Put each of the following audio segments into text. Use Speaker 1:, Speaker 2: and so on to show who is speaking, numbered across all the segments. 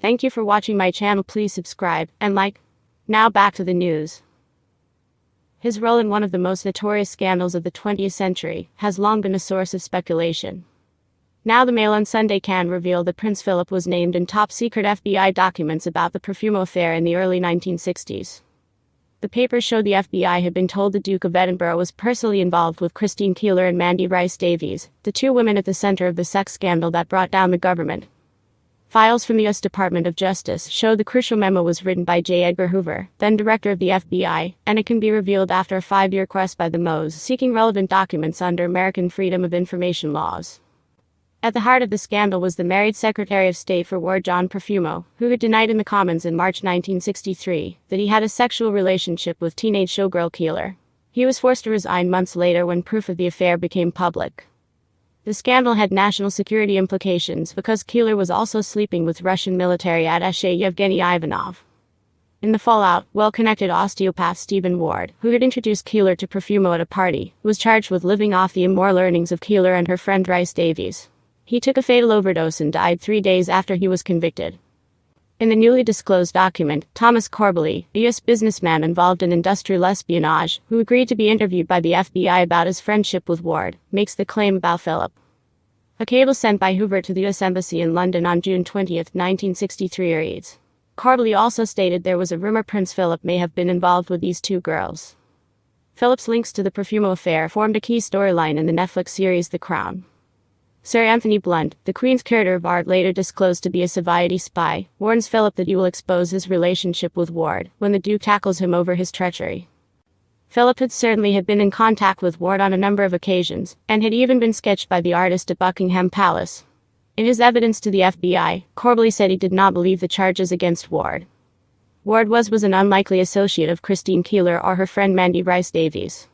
Speaker 1: Thank you for watching my channel. Please subscribe and like. Now back to the news. His role in one of the most notorious scandals of the 20th century has long been a source of speculation. Now the Mail on Sunday can reveal that Prince Philip was named in top-secret FBI documents about the Profumo affair in the early 1960s. The papers show the FBI had been told the Duke of Edinburgh was personally involved with Christine Keeler and Mandy Rice-Davies, the two women at the center of the sex scandal that brought down the government. Files from the U.S. Department of Justice show the crucial memo was written by J Edgar Hoover, then director of the FBI, and it can be revealed after a 5-year quest by the Mo's seeking relevant documents under American Freedom of Information laws. At the heart of the scandal was the married Secretary of State for War John Profumo, who had denied in the Commons in March 1963 that he had a sexual relationship with teenage showgirl Keeler. He was forced to resign months later when proof of the affair became public. The scandal had national security implications because Keeler was also sleeping with Russian military attaché Yevgeny Ivanov. In the fallout, well-connected osteopath Stephen Ward, who had introduced Keeler to Profumo at a party, was charged with living off the immoral earnings of Keeler and her friend Rice-Davies. He took a fatal overdose and died 3 days after he was convicted. In the newly disclosed document, Thomas Corbally, a U.S. businessman involved in industrial espionage, who agreed to be interviewed by the FBI about his friendship with Ward, makes the claim about Philip. A cable sent by Hoover to the U.S. Embassy in London on June 20, 1963 reads. Corbally also stated there was a rumor Prince Philip may have been involved with these two girls. Philip's links to the Profumo affair formed a key storyline in the Netflix series The Crown. Sir Anthony Blunt, the Queen's curator of art later disclosed to be a Soviet spy, warns Philip that he will expose his relationship with Ward when the Duke tackles him over his treachery. Philip had certainly been in contact with Ward on a number of occasions, and had even been sketched by the artist at Buckingham Palace. In his evidence to the FBI, Corbally said he did not believe the charges against Ward. Ward was an unlikely associate of Christine Keeler or her friend Mandy Rice-Davies.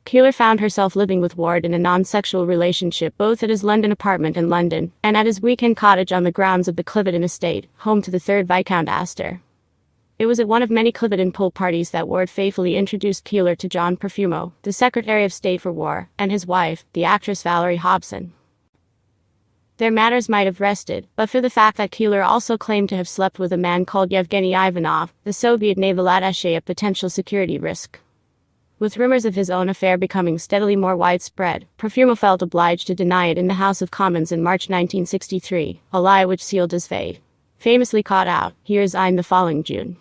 Speaker 1: Keeler found herself living with Ward in a non-sexual relationship both at his London apartment in London and at his weekend cottage on the grounds of the Cliveden estate, home to the 3rd Viscount Astor. It was at one of many Cliveden pool parties that Ward faithfully introduced Keeler to John Profumo, the Secretary of State for War, and his wife, the actress Valerie Hobson. Their matters might have rested, but for the fact that Keeler also claimed to have slept with a man called Yevgeny Ivanov, the Soviet naval attaché, a potential security risk. With rumors of his own affair becoming steadily more widespread, Profumo felt obliged to deny it in the House of Commons in March 1963, a lie which sealed his fate. Famously caught out, he resigned the following June.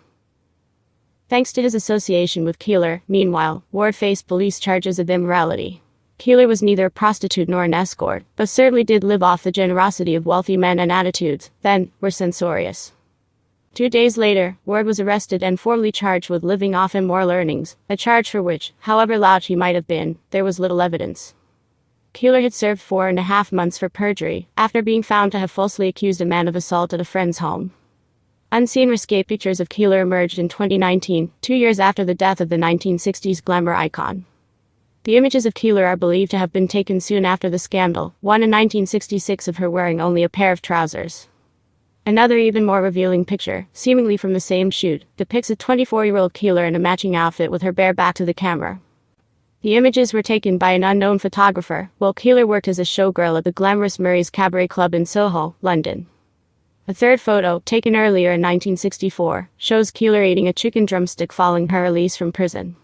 Speaker 1: Thanks to his association with Keeler, meanwhile, Ward faced police charges of immorality. Keeler was neither a prostitute nor an escort, but certainly did live off the generosity of wealthy men and attitudes, then, were censorious. 2 days later, Ward was arrested and formally charged with living off immoral earnings, a charge for which, however loud he might have been, there was little evidence. Keeler had served 4.5 months for perjury, after being found to have falsely accused a man of assault at a friend's home. Unseen risque pictures of Keeler emerged in 2019, 2 years after the death of the 1960s glamour icon. The images of Keeler are believed to have been taken soon after the scandal, one in 1966 of her wearing only a pair of trousers. Another even more revealing picture, seemingly from the same shoot, depicts a 24-year-old Keeler in a matching outfit with her bare back to the camera. The images were taken by an unknown photographer, while Keeler worked as a showgirl at the glamorous Murray's Cabaret Club in Soho, London. A third photo, taken earlier in 1964, shows Keeler eating a chicken drumstick following her release from prison.